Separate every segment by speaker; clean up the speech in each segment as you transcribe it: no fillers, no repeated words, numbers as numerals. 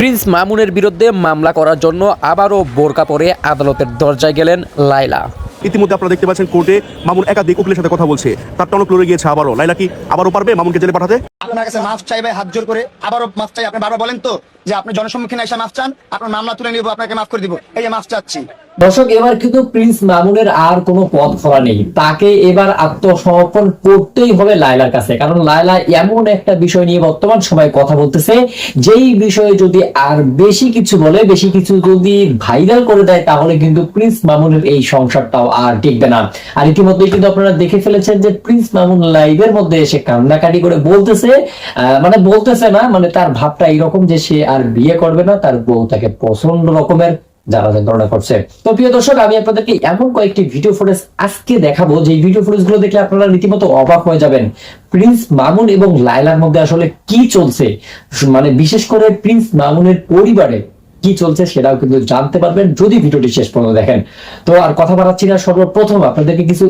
Speaker 1: Prince মামুনের বিরুদ্ধে মামলা করার জন্য আবারও বোরকা পরে আদালতের দরজায় গেলেন লায়লা।
Speaker 2: ইতিমধ্যে আপনারা দেখতে পাচ্ছেন কোর্টে মামুন একাধিক উকিলের সাথে কথা বলছে, তার টনক লড়ে গিয়েছে আবারও। লায়লা কি আবারও পারবে মামুনকে জেলে পাঠাতে?
Speaker 3: আপনার কাছে মাফ চাই ভাই, হাত জোর করে আবারও মাফ চাই। আপনি বারবার বলেন তো যে আপনি জনসম্মুখীন এসে মাফ চান, আপনার মামলা তুলে নিব, আপনাকে মাফ করে দিব, এই যে মাফ চাচ্ছি।
Speaker 4: দর্শক, এবার কিন্তু প্রিন্স মামুনের আর কোনো পথ খোলা নেই, তাকে এবার আত্মসমর্পণ করতেই হবে লায়লার কাছে। কারণ লায়লা এমন একটা বিষয় নিয়ে বর্তমান সময়ে কথা বলতেছে, যেই বিষয়ে যদি আর বেশি কিছু বলে, বেশি কিছু যদি ভাইরাল করে দেয়, তাহলে কিন্তু প্রিন্স মামুনের এই সংসারটাও আর টিকবে না। আর ইতিমধ্যে কিন্তু আপনারা দেখে ফেলেছেন যে প্রিন্স মামুন লাইভের মধ্যে এসে কান্নাকাটি করে বলতেছে, বলতেছে না, তার ভাবটা এইরকম যে সে আর বিয়ে করবে না, তার বউ তাকে প্রচন্ড রকমের যারা যন্ত্রণা করছে। তো প্রিয় দর্শক, আমি আপনাদেরকে এমন কয়েকটি ভিডিও ফুটেজ আজকে দেখাবো, যে ভিডিও ফুটেজ গুলো দেখলে আপনারা রীতিমতো অবাক হয়ে যাবেন। প্রিন্স মামুন এবং লায়লার মধ্যে আসলে কি চলছে, বিশেষ করে প্রিন্স মামুনের পরিবারে কি চলছে সেটাও কিন্তু জানতে পারবেন যদি ভিডিওটি শেষ পর্যন্ত দেখেন। তো আর কথা বাড়াচ্ছি না, সর্বপ্রথম আপনাদেরকে কিছু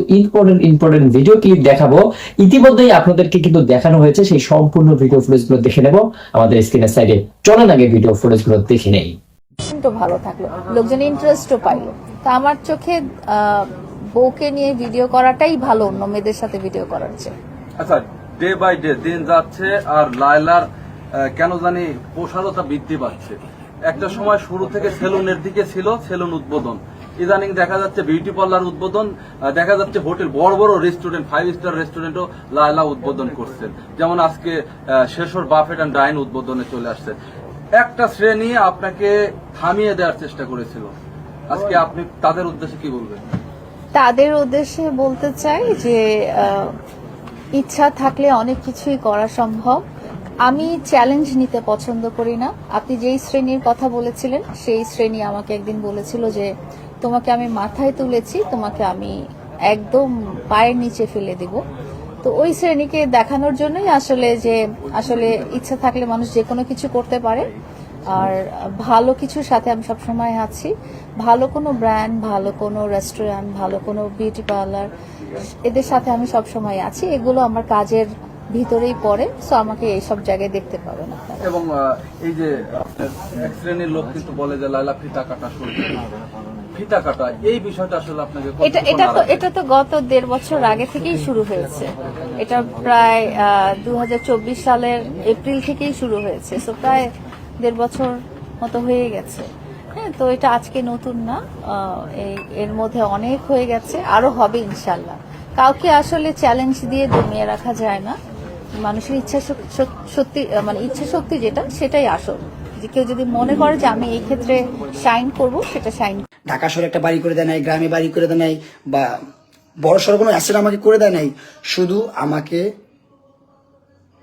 Speaker 4: ইম্পর্টেন্ট ভিডিও ক্লিপ দেখাবো। ইতিমধ্যেই আপনাদেরকে কিন্তু দেখানো হয়েছে, সেই সম্পূর্ণ ভিডিও ফুটেজ গুলো দেখে নেব আমাদের স্ক্রিনের সাইডে। চলেন আগে ভিডিও ফুটেজ গুলো দেখে নেই।
Speaker 5: তো ভালো থাকলো, লোকজন ইন্টারেস্টও পাইলো। তা আমার চোখে বউকে নিয়ে ভিডিও করাটাই ভালো অন্য মেয়েদের সাথে ভিডিও করার চেয়ে।
Speaker 6: আচ্ছা, ডে বাই ডে দিন যাচ্ছে আর লায়লার কেন জানি প্রসারতা বৃদ্ধি পাচ্ছে। একটা সময় শুরু থেকে সেলুনের দিকে ছিল, সেলুন উদ্বোধন, ইদানিং দেখা যাচ্ছে বিউটি পার্লার উদ্বোধন, দেখা যাচ্ছে হোটেল, বড় বড় রেস্টুরেন্ট, 5 স্টার রেস্টুরেন্টও লায়লা উদ্বোধন করছেন। যেমন আজকে শেষর বাফেট অ্যান্ড ডাইন উদ্বোধনে চলে আসছে। একটা শ্রেণী আপনাকে থামিয়ে দেওয়ার চেষ্টা করেছিল, আজকে আপনি তাদের উদ্দেশ্যে কি বলবেন?
Speaker 5: তাদের উদ্দেশ্যে বলতে চাই যে ইচ্ছা থাকলে অনেক কিছুই করা সম্ভব। আমি চ্যালেঞ্জ নিতে পছন্দ করি না। আপনি যেই শ্রেণীর কথা বলেছিলেন, সেই শ্রেণী আমাকে একদিন বলেছিল যে তোমাকে আমি মাথায় তুলেছি, তোমাকে আমি একদম পায়ের নিচে ফেলে দিব। তো ওই শ্রেণীকে দেখানোর জন্যই আসলে ইচ্ছা থাকলে মানুষ যে কোনো কিছু করতে পারে। আর ভালো কিছুর সাথে আমি সবসময় আছি। ভালো কোনো ব্র্যান্ড, ভালো কোনো রেস্টুরেন্ট, ভালো কোনো বিউটি পার্লার, এদের সাথে আমি সবসময় আছি। এগুলো আমার কাজের ভিতরেই পড়ে, সো আমাকে এইসব জায়গায় দেখতে পাবেন আপনারা।
Speaker 6: এবং এই যে এক শ্রেণীর লোক কিন্তু বলে যে লায়লা ফিতা কাটা শুরু, ফিতা কাটা এই বিষয়টা আসলে আপনাকে
Speaker 5: এটা তো গত 1.5 বছর আগে থেকেই শুরু হয়েছে। এটা প্রায় 2024 সালের এপ্রিল থেকেই শুরু হয়েছে, সো প্রায় 1.5 বছর মতো হয়ে গেছে। হ্যাঁ, তো এটা আজকে নতুন না, এর মধ্যে অনেক হয়ে গেছে, আরো হবে ইনশাল্লাহ। কাউকে আসলে চ্যালেঞ্জ দিয়ে দমিয়ে রাখা যায় না। মানুষের ইচ্ছা শক্তি যেটা, সেটাই আসল। যে কেউ যদি মনে করে যে আমি এই ক্ষেত্রে শাইন করব, সেটা শাইন।
Speaker 3: ঢাকা শহরে একটা বাড়ি করে দেয় নাই, গ্রামে বাড়ি করে দেয় নাই, বা বড় সড়ো কোনো অ্যাসেট আমাকে করে দেয় নাই, শুধু আমাকে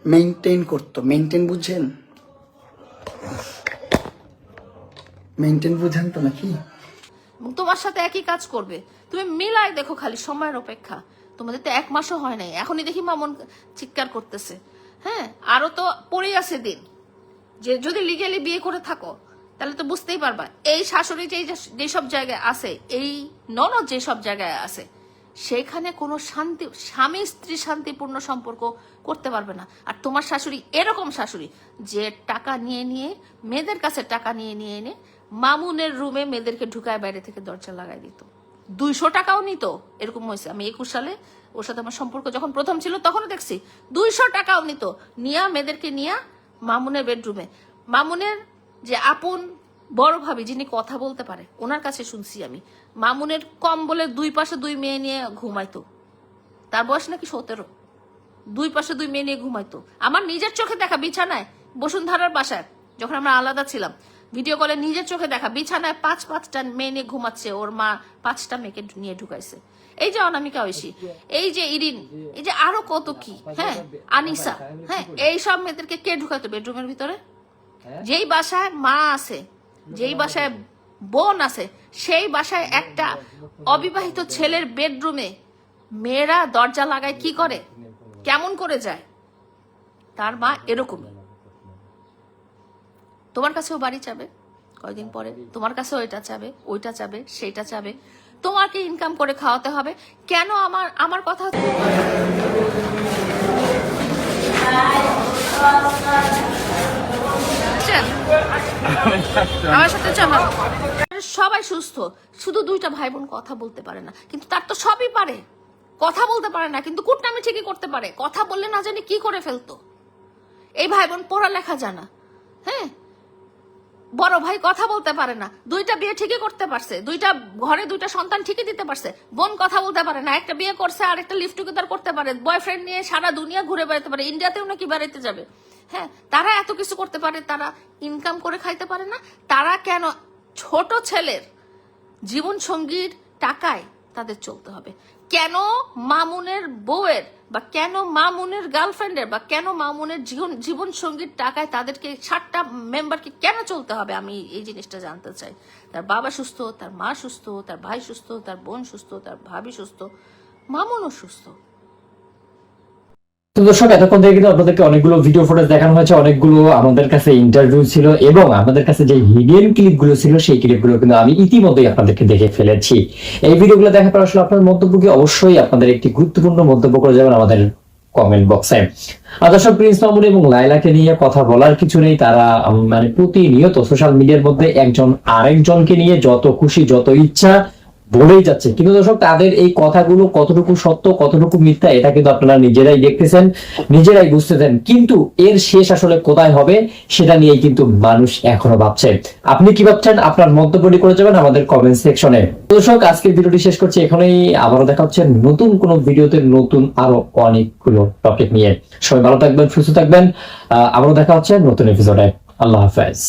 Speaker 3: মেইনটেইন করতো। মেইনটেইন বুঝছেন? মেইনটেইন বুঝেন তো নাকি?
Speaker 7: তোমার সাথে একই কাজ করবে, তুমি মিলাই দেখো, খালি সময়ের অপেক্ষা। তোমাদের তো 1 মাসও হয় নাই, এখনই দেখি মামুন চিৎকার করতেছে। হ্যাঁ, আরো তো পড়েই আছে দিন, যে যদি লিগ্যালি বিয়ে করে থাকো তাহলে তো বুঝতেই পারবা। এই শাশুড়ি যেসব জায়গায় আছে, এই ননদ যেসব জায়গায় আছে, সেখানে কোনো স্বামী স্ত্রী শান্তিপূর্ণ সম্পর্ক করতে পারবে না। আর তোমার শাশুড়ি এরকম শাশুড়ি যে টাকা নিয়ে মেয়েদের কাছে টাকা নিয়ে এনে মামুনের রুমে মেয়েদেরকে ঢুকায় বাইরে থেকে দরজা লাগাই দিত। 200 টাকাও নিত, এরকম হয়েছে। আমি 21 সালে ওর সাথে আমার সম্পর্ক যখন প্রথম ছিল, তখনও দেখছি 200 টাকাও নিত, মেয়েদেরকে নিয়ে মামুনের বেডরুমে। মামুনের যে আপন বড় ভাবি, যিনি কথা বলতে পারে, ওনার কাছে শুনছি আমি, মামুনের কম্বলে 2 পাশে 2 মেয়ে নিয়ে ঘুমাইতো। তার বয়স নাকি 17। 2 পাশে 2 মেয়ে নিয়ে ঘুমাইতো। আমার নিজের চোখে দেখা বিছানায়, বসুন্ধরার বাসায় যখন আমরা আলাদা ছিলাম, ভিডিও কলে নিজের চোখে দেখা বিছানায় 5-5টা মেয়ে নিয়ে ঘুমাচ্ছে। ওর মা 5টা মেয়েকে নিয়ে ঢুকাইছে। এই যে অনামিকা ঐশী, এই যে ইরিন, এই যে আরো কত কি, হ্যাঁ, আনিসা, হ্যাঁ, এইসব মেয়েদেরকে কে ঢুকাইতো বেডরুমের ভিতরে? যেই বাসায় মা আছে, যেই বাসায় বোন আছে, সেই বাসায় একটা অবিবাহিত ছেলের বেডরুমে মেয়েরা দরজা লাগায় কি করে, কেমন করে যায়? তার মা এরকমই। তোমার কাছেও বাড়ি চাবে কয়েকদিন পরে, তোমার কাছেও এটা চাবে, ওইটা চাবে, সেটা চাবে। তোমাকে ইনকাম করে খাওয়াতে হবে। কেন আমার কথা আসেন, আমার সাথে চলো। সবাই সুস্থ, শুধু দুইটা ভাই বোন কথা বলতে পারে না, কিন্তু তার তো সবই পারে। কথা বলতে পারে না কিন্তু কুটনামি ঠিকই করতে পারে, কথা বললে না জানি কি করে ফেলতো। এই ভাই বোন পড়ালেখা জানা, হ্যাঁ, বড় ভাই কথা বলতে পারে না, দুইটা বিয়ে ঠিকই করতে পারছে, দুইটা ঘরে দুইটা সন্তান ঠিকই দিতে পারছে। বোন কথা বলতে পারে না, একটা বিয়ে করছে আর একটা লিভ টুগেদার করতে পারে, বয়ফ্রেন্ড নিয়ে সারা দুনিয়া ঘুরে বেড়াতে পারে, ইন্ডিয়াতেও নাকি বেড়াতে যাবে। হ্যাঁ, তারা এত কিছু করতে পারে, তারা ইনকাম করে খাইতে পারে না? তারা কেন ছোট ছেলের জীবন সঙ্গীর টাকায় তাদের চলতে হবে? কেন মামুনের বউয়ের বা কেন মামুনের গার্লফ্রেন্ডের বা কেন মামুনের জীবন সঙ্গীর টাকায় তাদেরকে 7টা মেম্বারকে কেন চলতে হবে? আমি এই জিনিসটা জানতে চাই। তার বাবা সুস্থ, তার মা সুস্থ, তার ভাই সুস্থ, তার বোন সুস্থ, তার ভাবি সুস্থ, মামুনও সুস্থ।
Speaker 4: তো দর্শক, এতক্ষণ থেকে কিন্তু আপনাদেরকে অনেকগুলো ভিডিও ফুটেজ দেখানো হয়েছে, অনেকগুলো আমাদের কাছে ইন্টারভিউ ছিল এবং আমাদের কাছে যে হিডেন ক্লিপ গুলো ছিল সেই ক্লিপ গুলো কিন্তু আমি ইতিমধ্যেই আপনাদেরকে দেখে ফেলেছি। এই ভিডিওগুলো দেখার পর আসলে আপনার মন্তব্যকে অবশ্যই আপনাদের একটি গুরুত্বপূর্ণ মন্তব্য করে যাবেন আমাদের কমেন্ট বক্সে। আর দর্শক, প্রিন্স মামুন এবং লায়লাকে নিয়ে কথা বলার কিছু নেই, তারা মানে প্রতিনিয়ত সোশ্যাল মিডিয়ার মধ্যে একজন আরেকজনকে নিয়ে যত খুশি যত ইচ্ছা বলেই যাচ্ছে, কিন্তু দর্শক তাদের এই কথাগুলো কতটুকু সত্য কতটুকু মিথ্যা এটা কিন্তু আপনারা নিজেরাই দেখতেছেন, নিজেরাই বুঝতেছেন, কিন্তু এর শেষ আসলে কোথায় হবে সেটা নিয়েই কিন্তু মানুষ এখনো ভাবছে। আপনি কি ভাবছেন? আপনার মন্তব্যটি করে যাবেন আমাদের কমেন্ট সেকশনে। দর্শক, আজকের ভিডিওটি শেষ করছি এখানেই, আবারও দেখা হচ্ছে নতুন কোনো ভিডিওতে নতুন আরো অনেকগুলো টপিক নিয়ে। সবাই ভালো থাকবেন, সুস্থ থাকবেন, আবারও দেখা হচ্ছে নতুন এপিসোডে। আল্লাহ হাফেজ।